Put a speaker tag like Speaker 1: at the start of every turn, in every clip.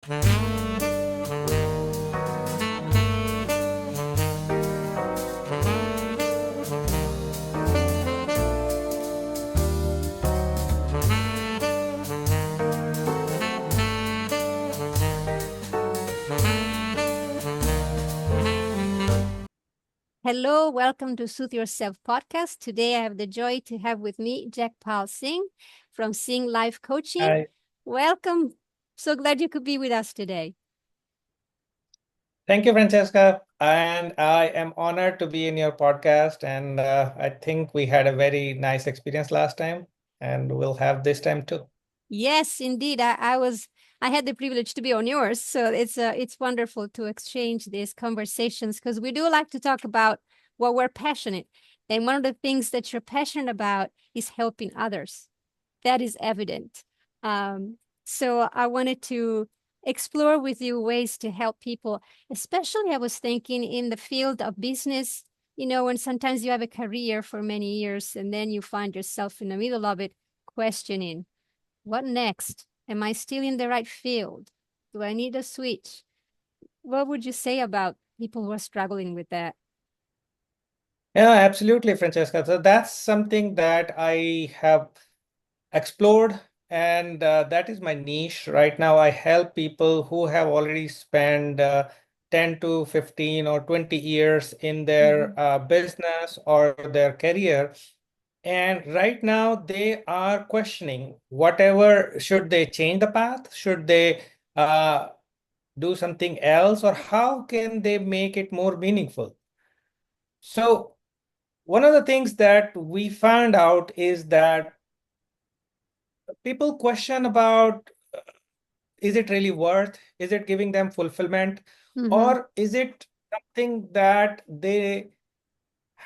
Speaker 1: Hello, welcome to Soothe Yourself podcast. Today I have the joy to have with me Jagpal Singh from Singh Life Coaching.
Speaker 2: Hi.
Speaker 1: Welcome. So glad you could be with us today.
Speaker 2: Thank you, Francesca. And I am honored to be in your podcast. And I think we had a very nice experience last time, and we'll have this time too.
Speaker 1: Yes, indeed. I had the privilege to be on yours, so it's wonderful to exchange these conversations because we do like to talk about what we're passionate. And one of the things that you're passionate about is helping others. That is evident. So I wanted to explore with you ways to help people, especially I was thinking in the field of business, when sometimes you have a career for many years and then you find yourself in the middle of it questioning, what next? Am I still in the right field? Do I need a switch? What would you say about people who are struggling with that?
Speaker 2: Yeah, absolutely, Francesca. So that's something that I have explored, and that is my niche. Right now, I help people who have already spent 10 to 15 or 20 years in their
Speaker 1: Mhm.
Speaker 2: business or their career. And right now they are questioning whatever, should they change the path? Should they do something else? Or how can they make it more meaningful? So one of the things that we found out is that people question about, is it really worth? Is it giving them fulfillment?
Speaker 1: Mhm.
Speaker 2: Or is it something that they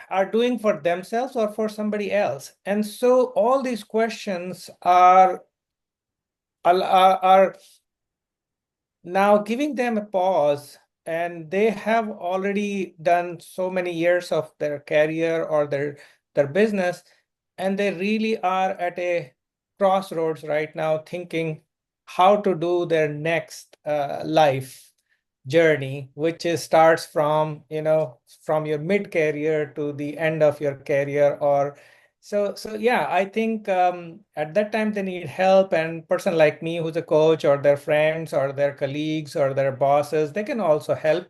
Speaker 2: are doing for themselves or for somebody else? And so all these questions are now giving them a pause, and they have already done so many years of their career or their business, and they really are at a crossroads right now thinking how to do their next life journey, which is starts from, from your mid career to the end of your career. Or so yeah, I think at that time they need help, and person like me who's a coach, or their friends or their colleagues or their bosses, they can also help.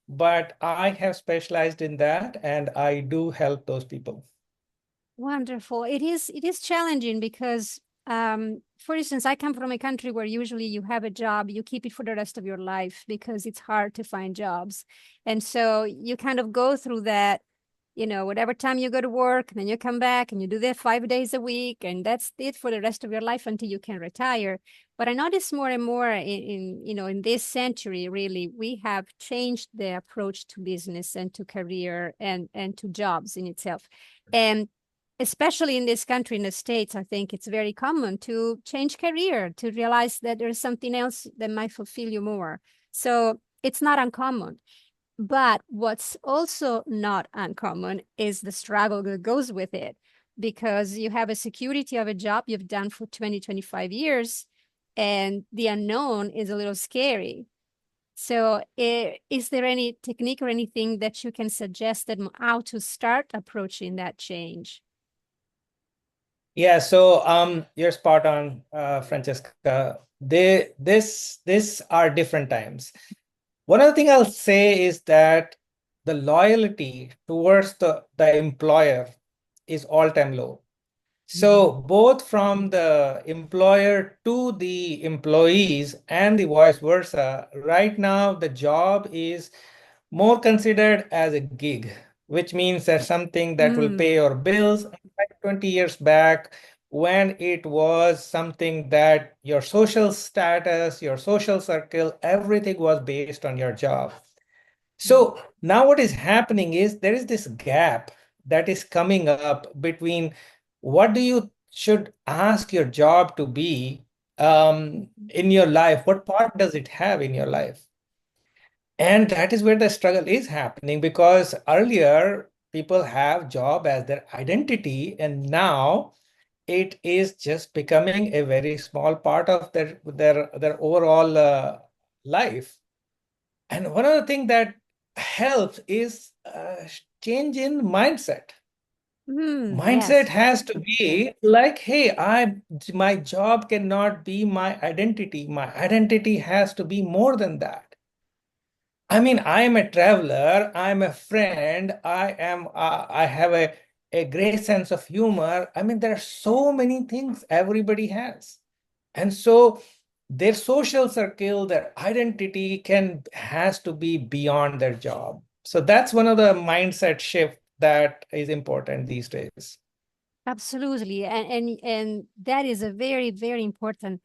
Speaker 2: But I have specialized in that, and I do help those people.
Speaker 1: Wonderful. It is challenging because, for instance, I come from a country where usually you have a job, you keep it for the rest of your life because it's hard to find jobs. And so you kind of go through that, whatever time you go to work, and then you come back and you do that 5 days a week, and that's it for the rest of your life until you can retire. But I notice more and more in this century, really, we have changed the approach to business and to career and to jobs in itself. And especially in this country, in the States, I think it's very common to change career, to realize that there's something else that might fulfill you more. So it's not uncommon. But what's also not uncommon is the struggle that goes with it, because you have a security of a job you've done for 20, 25 years, and the unknown is a little scary. So, is there any technique or anything that you can suggest that how to start approaching that change?
Speaker 2: Yeah, so you're spot on, Francesca. This are different times. One other thing I'll say is that the loyalty towards the employer is all-time low. So both from the employer to the employees and the vice versa, right now the job is more considered as a gig, which means that something that will pay
Speaker 1: Mm.
Speaker 2: your bills. Like 20 years back, when it was something that your social status, your social circle, everything was based on your job. So now what is happening is there is this gap that is coming up between what do you should ask your job to be in your life, what part does it have in your life? And that is where the struggle is happening, because earlier people have job as their identity, and now it is just becoming a very small part of their overall life. And one of the things that helps is change in mindset. Mindset
Speaker 1: Yes.
Speaker 2: has to be like, hey, my job cannot be my identity. My identity has to be more than that. I mean, I'm a traveler, I'm a friend, I have a great sense of humor. I mean, there are so many things everybody has. And so their social circle, their identity has to be beyond their job. So that's one of the mindset shift that is important these days.
Speaker 1: Absolutely. And that is a very, very important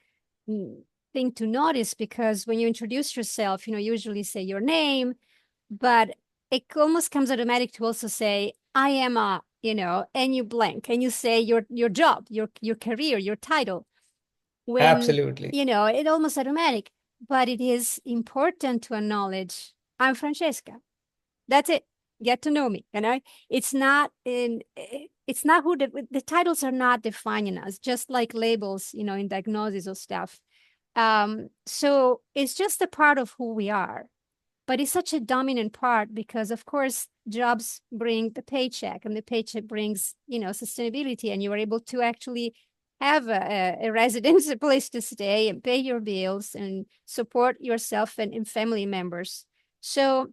Speaker 1: mm, thing to notice, because when you introduce yourself, usually say your name, but it almost comes automatic to also say, I am a, and you blank and you say your job, your career, your title. When,
Speaker 2: Absolutely.
Speaker 1: it almost automatic, but it is important to acknowledge, I'm Francesca. That's it. Get to know me. It's not who the titles are not defining us, just like labels, in diagnosis or stuff. So it's just a part of who we are. But it's such a dominant part because, of course, jobs bring the paycheck, and the paycheck brings, sustainability, and you are able to actually have a residence, a place to stay, and pay your bills and support yourself and family members. So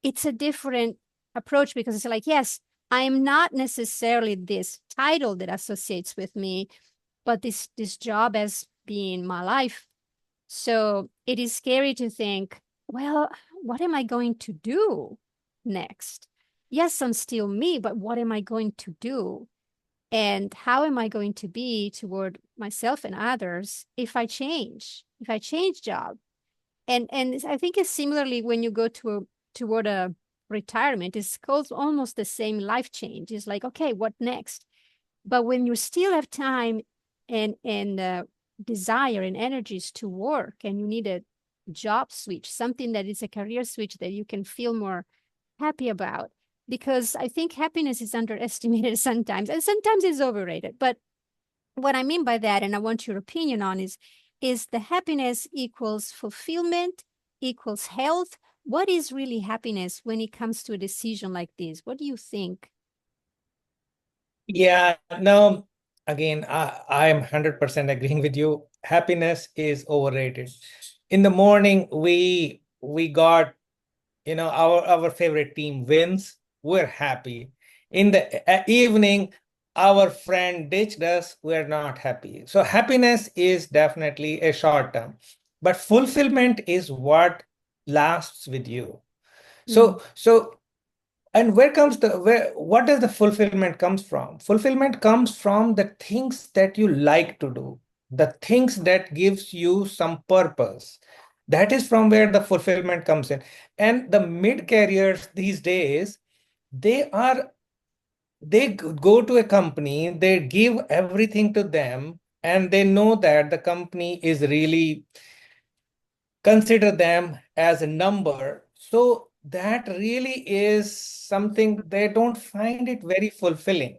Speaker 1: it's a different approach, because it's like, yes, I am not necessarily this title that associates with me, but this job as being my life. So it is scary to think, well, what am I going to do next? Yes, I'm still me, but what am I going to do? And how am I going to be toward myself and others if I change job? And I think it's similarly when you go toward a retirement, it's called almost the same life change. It's like, okay, what next? But when you still have time and desire and energies to work, and you need a job switch, something that is a career switch that you can feel more happy about, because I think happiness is underestimated sometimes, and sometimes it's overrated. But what I mean by that, and I want your opinion on, is the happiness equals fulfillment equals health? What is really happiness when it comes to a decision like this? What do you think?
Speaker 2: Yeah, no, again, I'm 100% agreeing with you. Happiness is overrated. In the morning, we got, our favorite team wins, we're happy. In the evening, our friend ditched us, we're not happy. So happiness is definitely a short term, but fulfillment is what lasts with you.
Speaker 1: Mm,
Speaker 2: So and what does the fulfillment comes from? Fulfillment comes from the things that you like to do, the things that gives you some purpose. That is from where the fulfillment comes in. And the mid carriers these days, they are they go to a company, they give everything to them, and they know that the company is really consider them as a number. So that really is something they don't find it very fulfilling.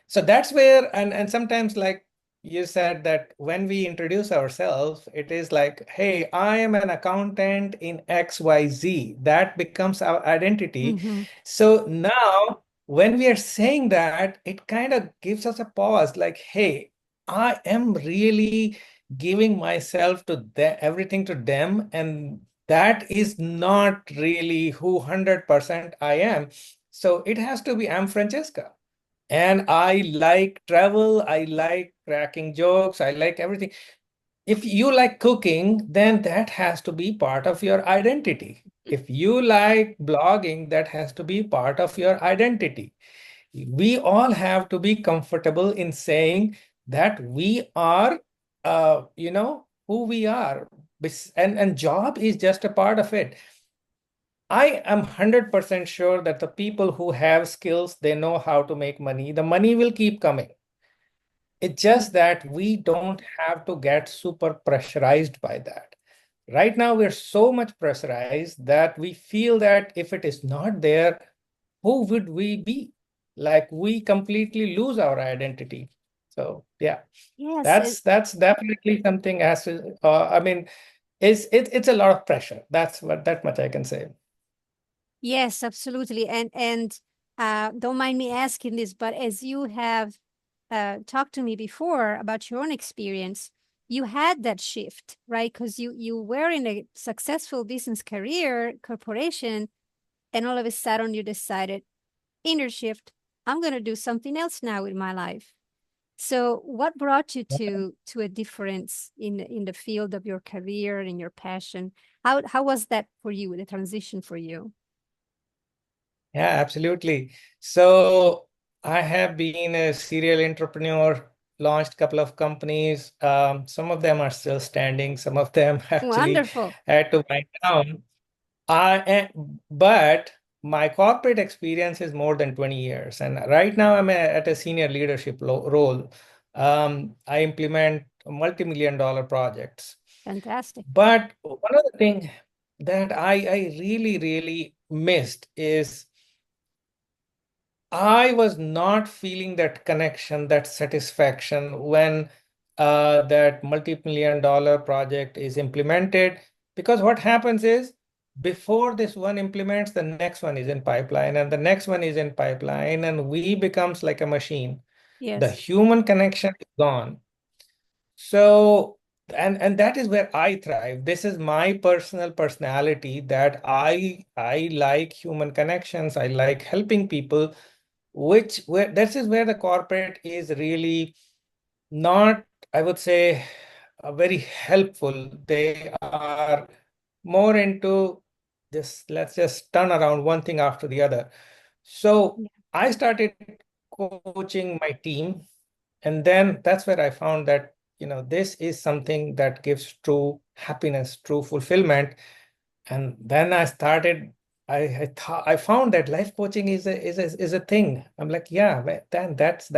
Speaker 2: So that's where, and sometimes, like you said, that when we introduce ourselves, it is like, hey, I am an accountant in XYZ. That becomes our identity.
Speaker 1: mm-hmm.
Speaker 2: So now, when we are saying that, it kind of gives us a pause, like, hey, I am really giving myself to everything to them. And that is not really who 100% I am. So it has to be, I'm Francesca. And I like travel, I like cracking jokes, I like everything. If you like cooking, then that has to be part of your identity. If you like blogging, that has to be part of your identity. We all have to be comfortable in saying that we are, who we are. And job is just a part of it. I am 100% sure that the people who have skills, they know how to make money. The money will keep coming. It's just that we don't have to get super pressurized by that. Right now, we're so much pressurized that we feel that if it is not there, who would we be? Like we completely lose our identity. So yeah,
Speaker 1: Yes, and
Speaker 2: that's definitely something as I mean, it's a lot of pressure. That's what that much I can say.
Speaker 1: Yes, absolutely. And don't mind me asking this, but as you have talked to me before about your own experience, you had that shift, right? Because you were in a successful business career, corporation, and all of a sudden you decided, inner shift, I'm going to do something else now with my life. So what brought you to a difference in the field of your career and your passion? How was that for you, the transition for you?
Speaker 2: Yeah, absolutely. So I have been a serial entrepreneur, launched a couple of companies. Some of them are still standing. Some of them actually
Speaker 1: Wonderful.
Speaker 2: had to wind down. But my corporate experience is more than 20 years. And right now I'm at a senior leadership role. I implement multi-million dollar projects.
Speaker 1: Fantastic.
Speaker 2: But one of the things that I really, really missed is I was not feeling that connection, that satisfaction when that multi-million dollar project is implemented. Because what happens is before this one implements, the next one is in pipeline, and the next one is in pipeline, and we becomes like a machine. The
Speaker 1: Yes.
Speaker 2: human connection is gone. So, and that is where I thrive. This is my personal personality that I like human connections. I like helping people, which where this is where the corporate is really not, I would say, very helpful. They are more into just let's just turn around one thing after the other. So
Speaker 1: Yeah.
Speaker 2: I started coaching my team, and then that's where I found that, this is something that gives true happiness, true fulfillment. And then I started, I found that life coaching is a thing. I'm like, yeah, then that's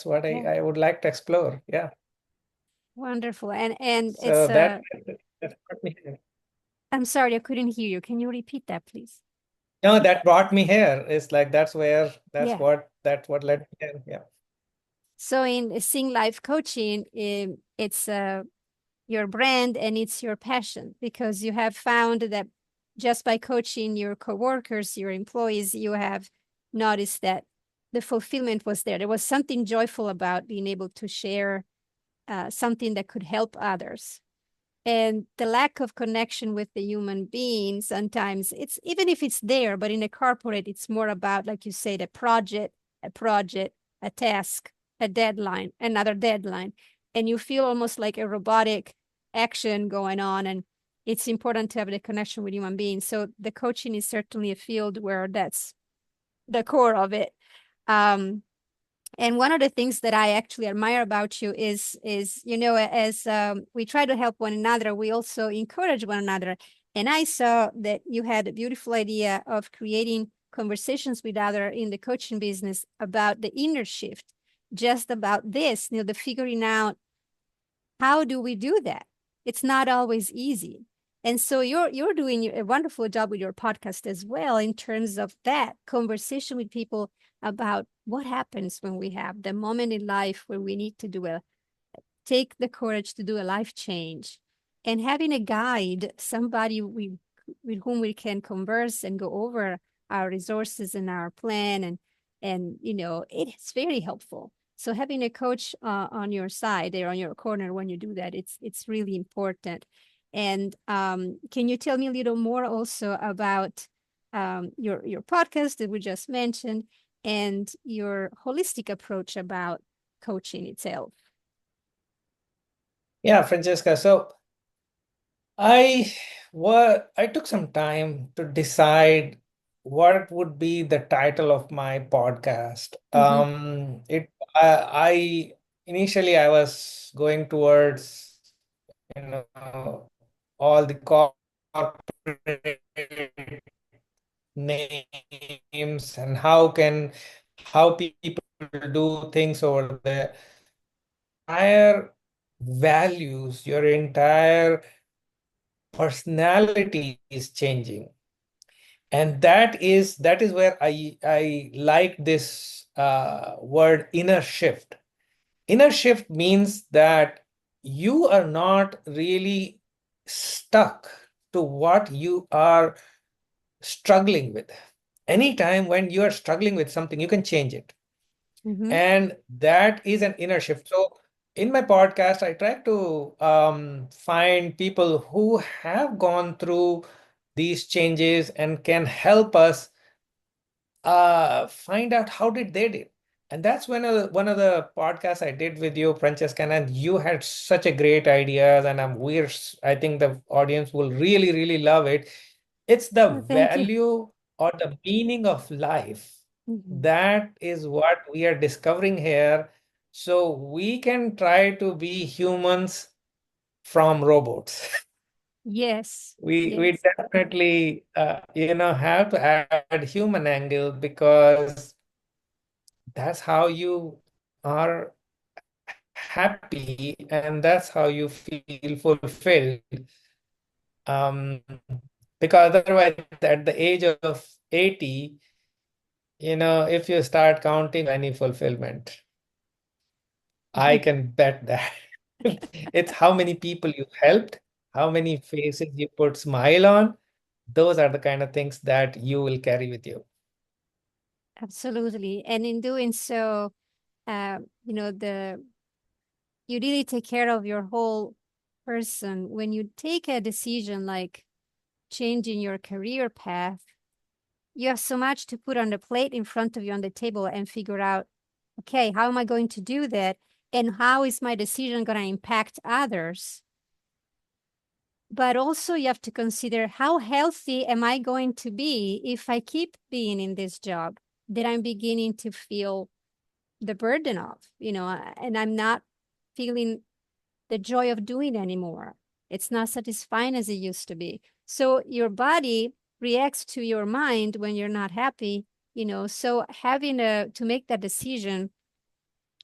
Speaker 2: what
Speaker 1: Yeah.
Speaker 2: I would like to explore. Yeah.
Speaker 1: Wonderful. And
Speaker 2: So
Speaker 1: it's
Speaker 2: that brought me here.
Speaker 1: I'm sorry, I couldn't hear you. Can you repeat that, please?
Speaker 2: No, that brought me here. It's like
Speaker 1: Yeah.
Speaker 2: that's what led me here. Yeah.
Speaker 1: So in Sing Life Coaching, it's your brand and it's your passion because you have found that just by coaching your coworkers, your employees, you have noticed that the fulfillment was there. There was something joyful about being able to share something that could help others. And the lack of connection with the human being, sometimes it's even if it's there, but in a corporate, it's more about, like you said, a project, a task, a deadline, another deadline. And you feel almost like a robotic action going on. And it's important to have the connection with human beings. So the coaching is certainly a field where that's the core of it. Um, and one of the things that I actually admire about you is as we try to help one another, we also encourage one another. And I saw that you had a beautiful idea of creating conversations with other in the coaching business about the inner shift, just about this, the figuring out how do we do that? It's not always easy. And so you're doing a wonderful job with your podcast as well in terms of that conversation with people about what happens when we have the moment in life where we need to take the courage to do a life change, and having a guide, somebody with whom we can converse and go over our resources and our plan, and it is very helpful. So having a coach on your side there on your corner when you do that, it's really important. And can you tell me a little more also about your podcast that we just mentioned and your holistic approach about coaching itself?
Speaker 2: Yeah, Francesca. So I took some time to decide what would be the title of my podcast.
Speaker 1: Mm-hmm.
Speaker 2: I initially I was going towards, you know all the corporate names and how people do things over there. Entire values, your entire personality is changing. And that is where I like this word inner shift. Inner shift means that you are not really stuck to what you are struggling with. Anytime when you are struggling with something, you can change it.
Speaker 1: Mm-hmm.
Speaker 2: And that is an inner shift. So in my podcast, I try to find people who have gone through these changes and can help us find out how did they did. And that's one of the podcasts I did with you, Francesca, and you had such a great ideas, and I think the audience will really, really love it. It's the
Speaker 1: Oh, thank you.
Speaker 2: value or the meaning of life.
Speaker 1: Mhm.
Speaker 2: That is what we are discovering here. So we can try to be humans from robots.
Speaker 1: Yes,
Speaker 2: We
Speaker 1: yes,
Speaker 2: definitely have to add human angle because that's how you are happy and that's how you feel fulfilled. Um, because otherwise, at the age of 80, if you start counting any fulfillment, I can bet that it's how many people you helped, how many faces you put smile on. Those are the kind of things that you will carry with you.
Speaker 1: absolutely. And in doing so, the you really take care of your whole person. When you take a decision like changing your career path, you have so much to put on the plate in front of you on the table and figure out, okay, how am I going to do that? And how is my decision going to impact others? But also, you have to consider how healthy am I going to be if I keep being in this job that I'm beginning to feel the burden of, and I'm not feeling the joy of doing anymore. It's not satisfying as it used to be. So your body reacts to your mind when you're not happy, so having to make that decision,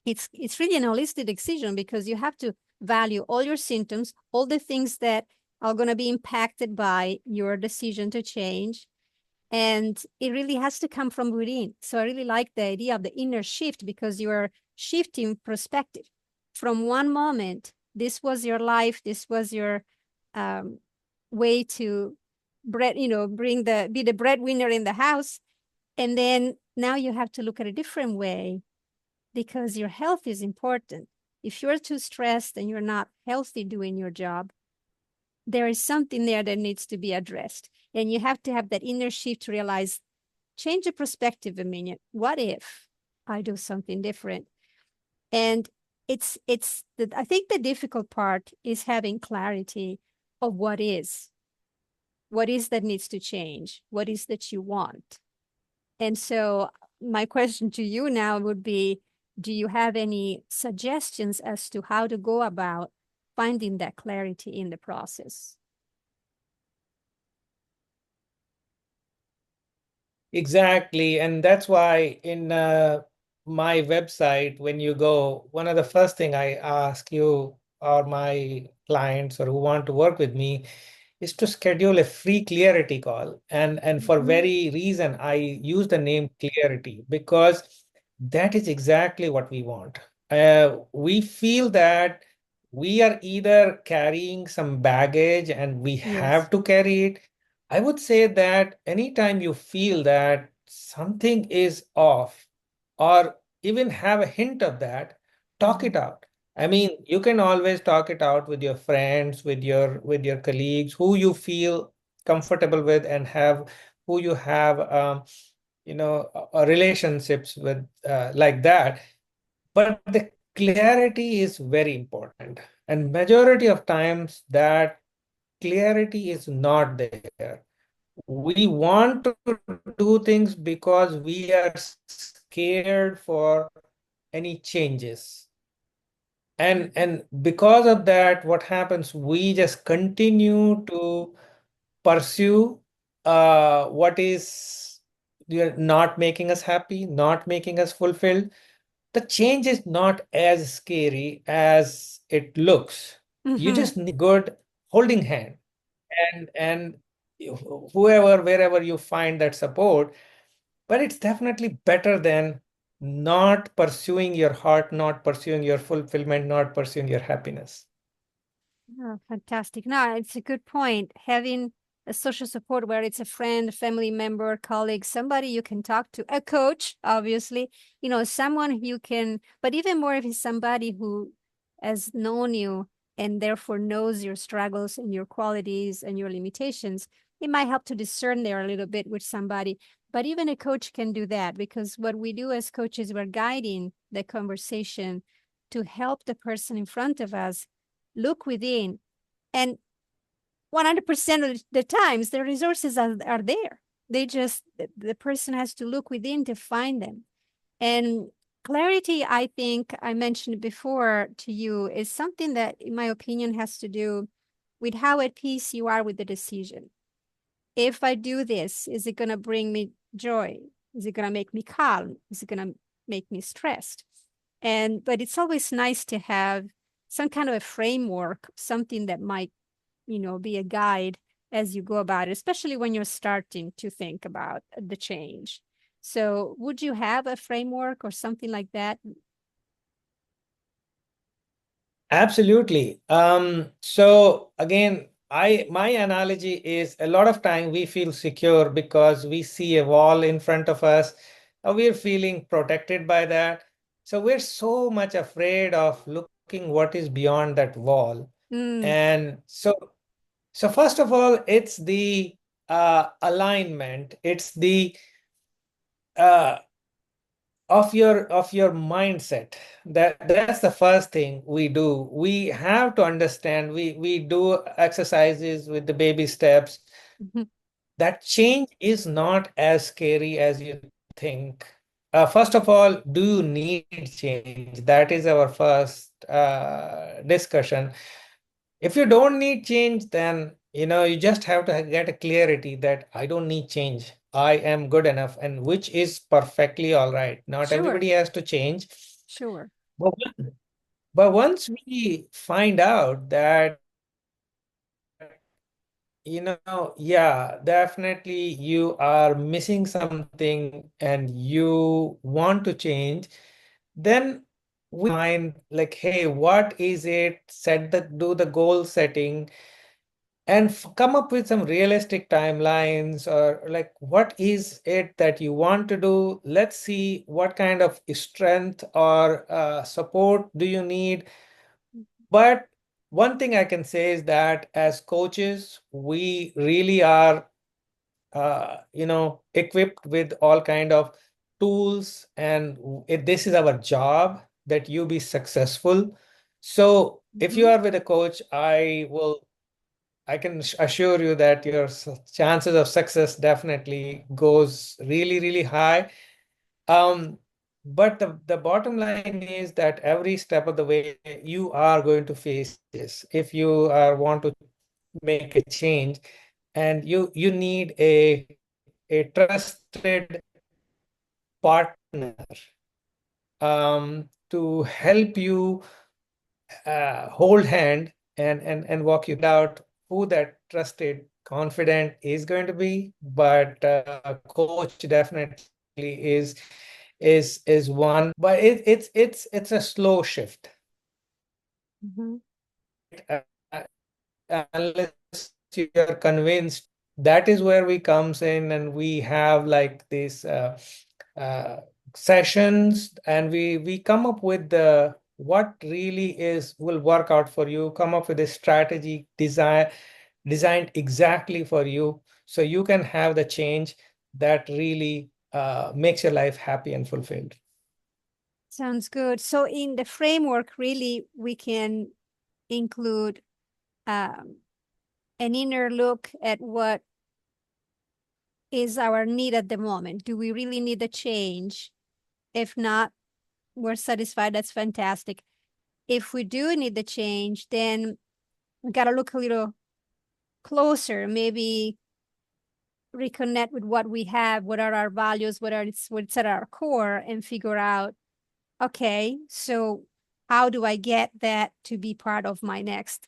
Speaker 1: it's really an holistic decision because you have to value all your symptoms, all the things that are going to be impacted by your decision to change, and it really has to come from within. So I really like the idea of the inner shift because you are shifting perspective from one moment. This was your life. This was your um, way to be the breadwinner in the house. And then now you have to look at a different way because your health is important. If you're too stressed and you're not healthy doing your job, there is something there that needs to be addressed. And you have to have that inner shift to realize, change the perspective a minute. What if I do something different? And I think the difficult part is having clarity of what is that needs to change, what is that you want. And so my question to you now would be, do you have any suggestions as to how to go about finding that clarity in the process?
Speaker 2: Exactly. And that's why in my website, when you go, one of the first thing I ask you or my clients or who want to work with me is to schedule a free clarity call. And for
Speaker 1: Mhm.
Speaker 2: very reason, I use the name clarity because that is exactly what we want. We feel that we are either carrying some baggage and we
Speaker 1: Yes.
Speaker 2: have to carry it. I would say that anytime you feel that something is off or even have a hint of that, talk it
Speaker 1: Mhm.
Speaker 2: out. I mean, you can always talk it out with your friends, with your colleagues, who you feel comfortable with and have who you have relationships with like that. But the clarity is very important. And majority of times that clarity is not there. We want to do things because we are scared for any changes. And because of that, what happens? We just continue to pursue what is not making us happy, not making us fulfilled. The change is not as scary as it looks. You
Speaker 1: Mhm.
Speaker 2: just need good holding hand and whoever, wherever you find that support, but it's definitely better than not pursuing your heart, not pursuing your fulfillment, not pursuing your happiness.
Speaker 1: Oh, fantastic. No, it's a good point. Having a social support where it's a friend, a family member, colleague, somebody you can talk to, a coach, obviously, someone you can, but even more if it's somebody who has known you and therefore knows your struggles and your qualities and your limitations, it might help to discern there a little bit with somebody. But even a coach can do that because what we do as coaches, we're guiding the conversation to help the person in front of us look within. And 100% of the times, the resources are there. The person has to look within to find them. And clarity, I think I mentioned before to you, is something that, in my opinion, has to do with how at peace you are with the decision. If I do this, is it going to bring me joy? Is it going to make me calm? Is it going to make me stressed? But it's always nice to have some kind of a framework, something that might, be a guide as you go about it, especially when you're starting to think about the change. So would you have a framework or something like that?
Speaker 2: Absolutely. So again, my analogy is a lot of time we feel secure because we see a wall in front of us. We're feeling protected by that. So we're so much afraid of looking what is beyond that wall.
Speaker 1: Mm,
Speaker 2: And so first of all, it's the alignment. It's the uh, of your mindset. That's the first thing we do. We have to understand. We do exercises with the baby steps.
Speaker 1: mhm,
Speaker 2: That change is not as scary as you think. First of all, do you need change? That is our first discussion. If you don't need change, then you just have to get a clarity that I don't need change. I am good enough, and which is perfectly all right. Not
Speaker 1: sure,
Speaker 2: everybody has to change.
Speaker 1: sure.
Speaker 2: But, but once we find out that, yeah, definitely you are missing something and you want to change, then we find like, hey, what is it? Do the goal setting and come up with some realistic timelines, or like what is it that you want to do. Let's see what kind of strength or support do you need. But one thing I can say is that as coaches we really are equipped with all kind of tools, and this is our job that you be successful. So if you
Speaker 1: Mhm.
Speaker 2: are with a coach, I can assure you that your chances of success definitely goes really, really high. Um, but the bottom line is that every step of the way you are going to face this. If you want to make a change, and you need a trusted partner to help you hold hand and walk you out who that trusted confident is going to be. But coach definitely is one, but it's a slow shift,
Speaker 1: Mhm.
Speaker 2: uh, unless you're convinced. That is where we comes in, and we have like these uh, sessions, and we come up with the what really is will work out for you, come up with a strategy designed exactly for you, so you can have the change that really makes your life happy and fulfilled.
Speaker 1: Sounds good. So in the framework, really, we can include um, an inner look at what is our need at the moment. Do we really need a change? If not, we're satisfied. That's fantastic. If we do need the change, then we got to look a little closer, maybe reconnect with what we have, what are our values, what's at our core, and figure out, okay, so how do I get that to be part of my next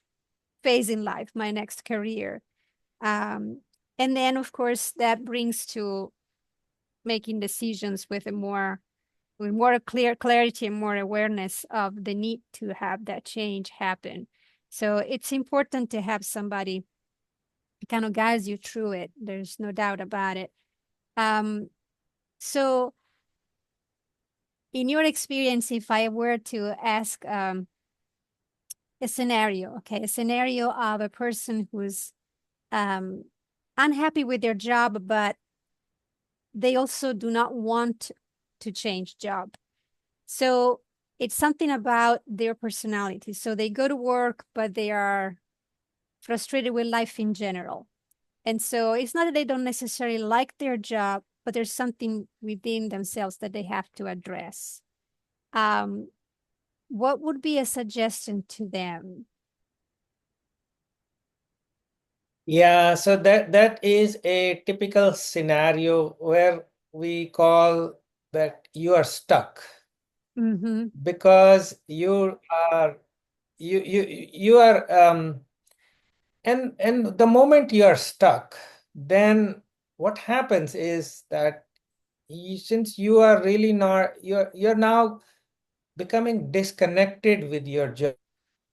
Speaker 1: phase in life, my next career? Um, and then, of course, that brings to making decisions with more clear clarity and more awareness of the need to have that change happen. So it's important to have somebody kind of guides you through it. There's no doubt about it. So in your experience, if I were to ask a scenario, okay, a scenario of a person who's um, unhappy with their job, but they also do not want to change job. So it's something about their personality. So they go to work, but they are frustrated with life in general. And so it's not that they don't necessarily like their job, but there's something within themselves that they have to address. Um, what would be a suggestion to them?
Speaker 2: Yeah, so that is a typical scenario where we call that you are stuck
Speaker 1: Mm-hmm.
Speaker 2: because you are and the moment you are stuck, then what happens is that since you are really not you're now becoming disconnected with your job.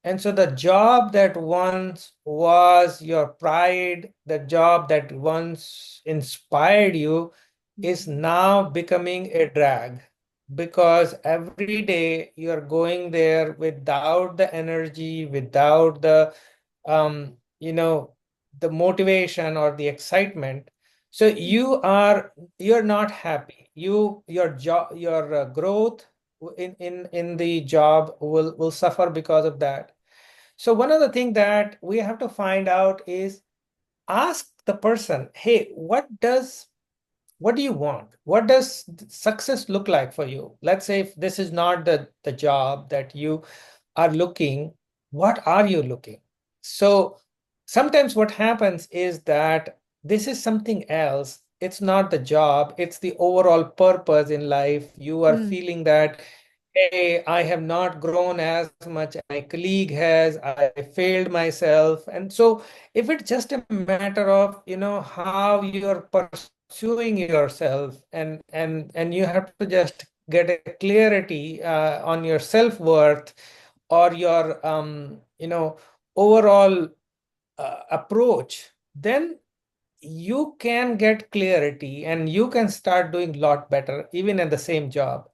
Speaker 2: And so the job that once was your pride, the job that once inspired you, is
Speaker 1: Mm-hmm.
Speaker 2: now becoming a drag because every day you're going there without the energy, without the you know, the motivation or the excitement. So you're not happy. Your job, your growth in the job will suffer because of that. So one of the things that we have to find out is ask the person, hey, what do you want? What does success look like for you? Let's say if this is not the job that you are looking, what are you looking? So sometimes what happens is that this is something else. It's not the job, it's the overall purpose in life. You are
Speaker 1: Mm.
Speaker 2: feeling that, hey, I have not grown as much as my colleague has, I failed myself. And so if it's just a matter of, how you're pursuing yourself and you have to just get a clarity on your self-worth or your overall approach, then you can get clarity and you can start doing a lot better even in the same job.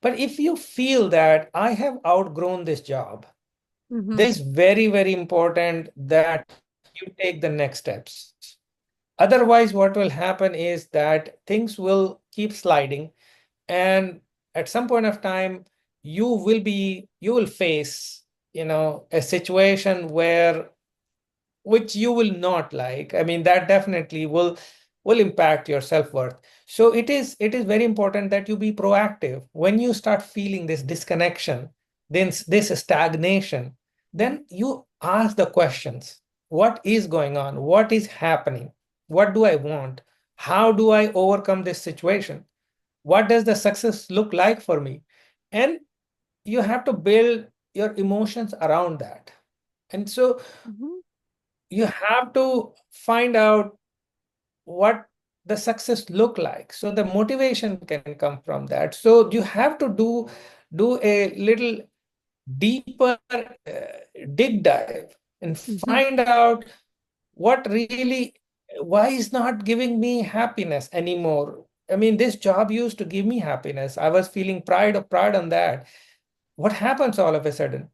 Speaker 2: But if you feel that I have outgrown this job,
Speaker 1: Mm-hmm.
Speaker 2: then it's very, very important that you take the next steps. Otherwise, what will happen is that things will keep sliding, and at some point of time, you will face, a situation where which you will not like. I mean, that definitely will impact your self-worth. So it is very important that you be proactive. When you start feeling this disconnection, then this stagnation, then you ask the questions. What is going on? What is happening? What do I want? How do I overcome this situation? What does the success look like for me? And you have to build your emotions around that. And so
Speaker 1: Mm-hmm.
Speaker 2: you have to find out what the success look like, so the motivation can come from that. So you have to do a little deeper dig dive and
Speaker 1: Mm-hmm.
Speaker 2: find out what really, why is not giving me happiness anymore. I mean, this job used to give me happiness. I was feeling pride on that. What happens all of a sudden?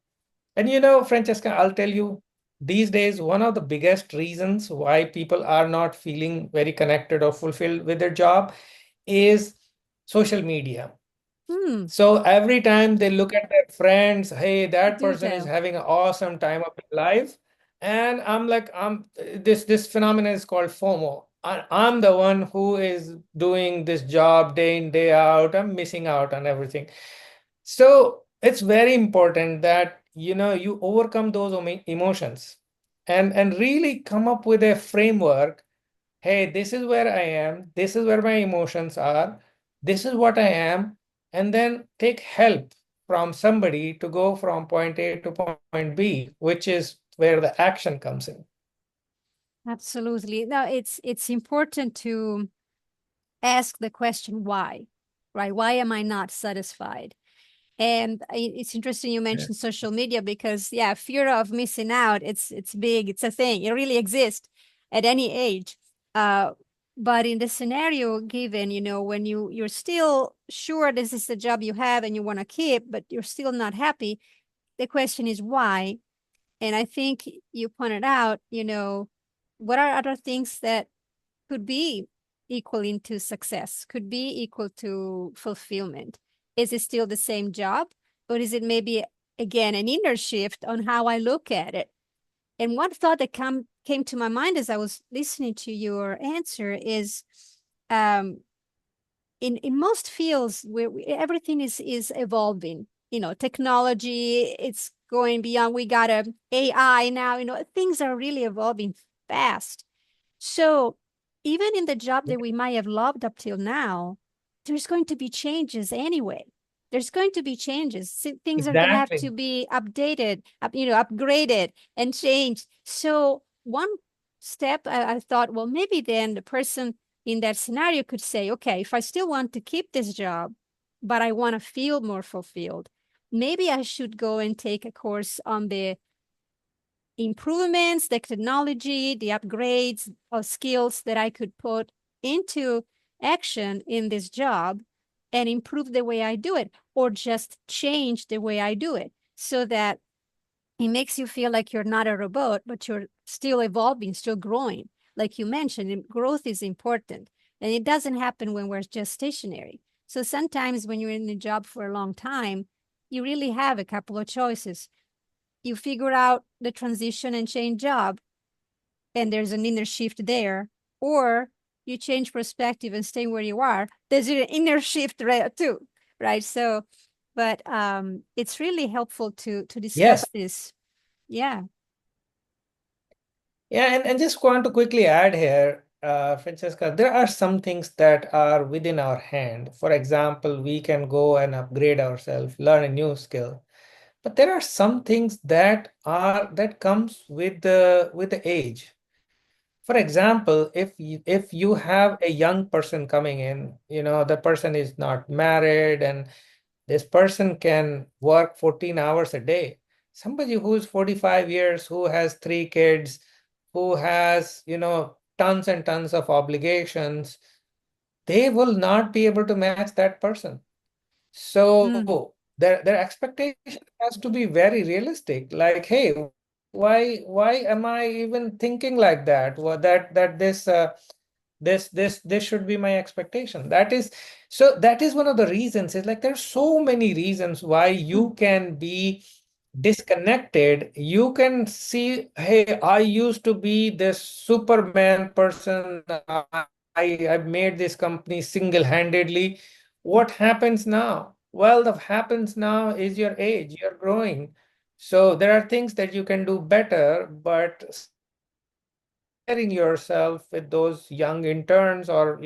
Speaker 2: And Francesca, I'll tell you, these days, one of the biggest reasons why people are not feeling very connected or fulfilled with their job is social media.
Speaker 1: Mm.
Speaker 2: So every time they look at their friends, hey, that
Speaker 1: Do
Speaker 2: person is
Speaker 1: tell.
Speaker 2: having an awesome time of their life. And I'm like, this phenomenon is called FOMO. I'm the one who is doing this job day in, day out. I'm missing out on everything. So it's very important that you overcome those emotions and really come up with a framework. Hey, this is where I am, this is where my emotions are, this is what I am, and then take help from somebody to go from point A to point B, which is where the action comes in.
Speaker 1: Absolutely. No, it's important to ask the question why, right? Why am I not satisfied? And it's interesting you
Speaker 2: Yeah.
Speaker 1: mentioned social media because yeah, fear of missing out, it's big, it's a thing. It really exists at any age. Uh, but in the scenario given, when you're still sure this is the job you have and you want to keep, but you're still not happy, the question is why? And I think you pointed out, what are other things that could be equal into success, could be equal to fulfillment? Is it still the same job? Or is it maybe, again, an inner shift on how I look at it? And one thought that came to my mind as I was listening to your answer is um, in most fields where everything is evolving, technology, it's going beyond. We got a AI now, things are really evolving fast. So even in the job that we might have loved up till now, there's going to be changes anyway. There's going to be changes. Things are going to have to
Speaker 2: Exactly.
Speaker 1: be updated, upgraded and changed. So one step, I thought, well, maybe then the person in that scenario could say, okay, if I still want to keep this job, but I want to feel more fulfilled, maybe I should go and take a course on the improvements, the technology, the upgrades of skills that I could put into action in this job and improve the way I do it, or just change the way I do it so that it makes you feel like you're not a robot, but you're still evolving, still growing. Like you mentioned, growth is important. And it doesn't happen when we're just stationary. So sometimes when you're in a job for a long time, you really have a couple of choices. You figure out the transition and change job, and there's an inner shift there, or you change perspective and stay where you are. There's an inner shift there too, right? So, but it's really helpful to
Speaker 2: Yes.
Speaker 1: discuss this. Yeah.
Speaker 2: Yeah, and just want to quickly add here, Francesca, there are some things that are within our hand. For example, we can go and upgrade ourselves, learn a new skill. But there are some things that comes with the age. For example, if you have a young person coming in, the person is not married and this person can work 14 hours a day. Somebody who's 45 years, who has three kids, who has, tons and tons of obligations, they will not be able to match that person.
Speaker 1: Mm.
Speaker 2: So their expectation has to be very realistic. Like, hey, why am I even thinking like that? Well, that this should be my expectation. That is one of the reasons. It's like there's so many reasons why you can be disconnected. You can see, hey, I used to be this Superman person. I've made this company single-handedly. What happens now? Well, what happens now is your age, you're growing. So there are things that you can do better, but comparing yourself with those young interns or,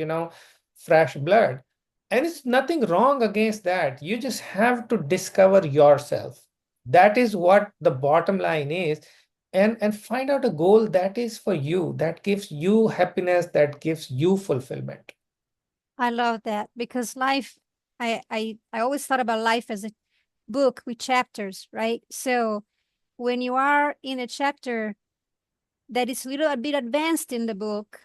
Speaker 2: fresh blood. And it's nothing wrong against that. You just have to discover yourself. That is what the bottom line is. And find out a goal that is for you, that gives you happiness, that gives you fulfillment.
Speaker 1: I love that because life, I always thought about life as a book with chapters, right? So when you are in a chapter that is a little a bit advanced in the book,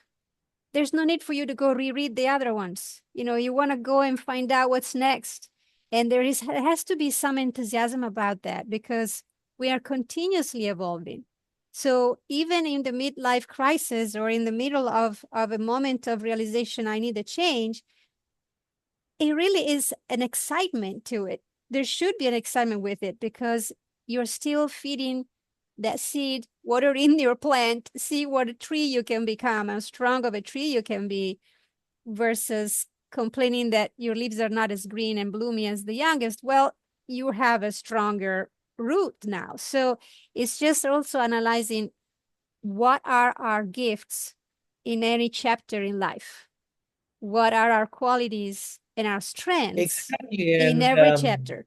Speaker 1: there's no need for you to go reread the other ones. You want to go and find out what's next. And there has to be some enthusiasm about that because we are continuously evolving. So even in the midlife crisis or in the middle of a moment of realization, I need a change, it really is an excitement to it. There should be an excitement with it because you're still feeding that seed, watering your plant, see what a tree you can become, how strong of a tree you can be, versus complaining that your leaves are not as green and bloomy as the youngest. Well, you have a stronger root now. So it's just also analyzing what are our gifts in any chapter in life, what are our qualities and our strengths
Speaker 2: Exactly.
Speaker 1: in
Speaker 2: And
Speaker 1: every chapter.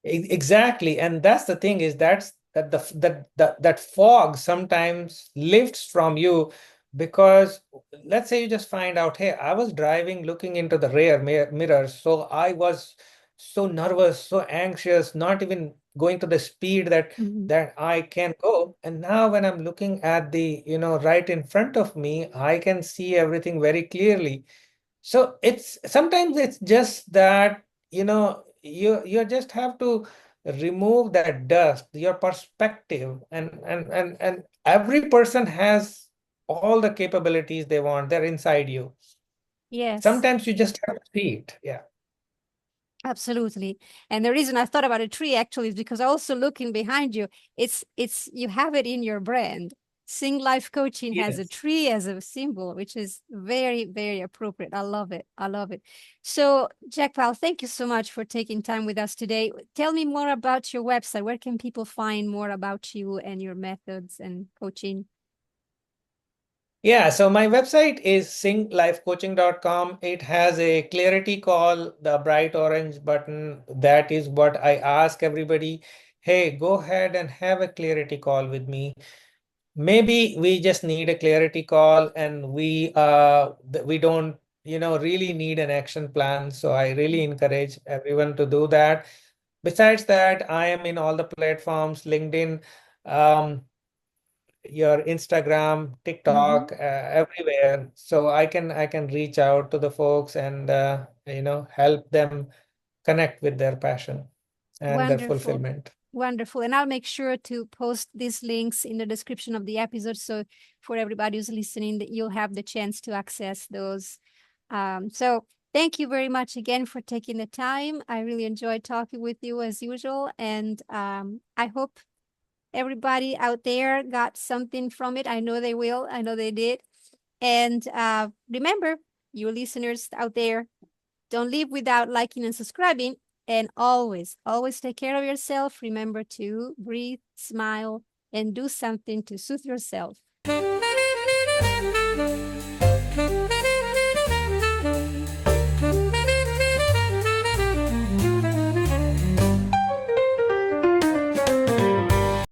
Speaker 2: exactly. And that's the thing is that that fog sometimes lifts from you Because let's say you just find out, hey, I was driving looking into the rear mirror, so I was so nervous, so anxious, not even going to the speed that
Speaker 1: Mhm.
Speaker 2: I can go. And now when I'm looking at the, right in front of me, I can see everything very clearly. So it's sometimes it's just that, you just have to remove that dust, your perspective, and every person has all the capabilities they want. They're inside you.
Speaker 1: Yes.
Speaker 2: Sometimes you just have to see it. Yeah.
Speaker 1: Absolutely. And the reason I thought about a tree actually is because also looking behind you, it's you have it in your brand. Sing Life Coaching has a
Speaker 2: Yes.
Speaker 1: tree as a symbol, which is very, very appropriate. I love it. I love it. So, Jackpal, thank you so much for taking time with us today. Tell me more about your website. Where can people find more about you and your methods and coaching?
Speaker 2: Yeah, so my website is singlifecoaching.com. It has a clarity call, the bright orange button. That is what I ask everybody. Hey, go ahead and have a clarity call with me. Maybe we just need a clarity call, and we don't, really need an action plan. So I really encourage everyone to do that. Besides that, I am in all the platforms, LinkedIn, um, your Instagram,
Speaker 1: Mm-hmm.
Speaker 2: TikTok, everywhere. So I can reach out to the folks and help them connect with their passion and their
Speaker 1: Wonderful.
Speaker 2: fulfillment.
Speaker 1: Wonderful. And I'll make sure to post these links in the description of the episode. So for everybody who's listening, that you'll have the chance to access those. So thank you very much again for taking the time. I really enjoyed talking with you as usual. And I hope everybody out there got something from it. I know they will. I know they did. And remember, you listeners out there, don't leave without liking and subscribing. And always, always take care of yourself. Remember to breathe, smile, and do something to soothe yourself.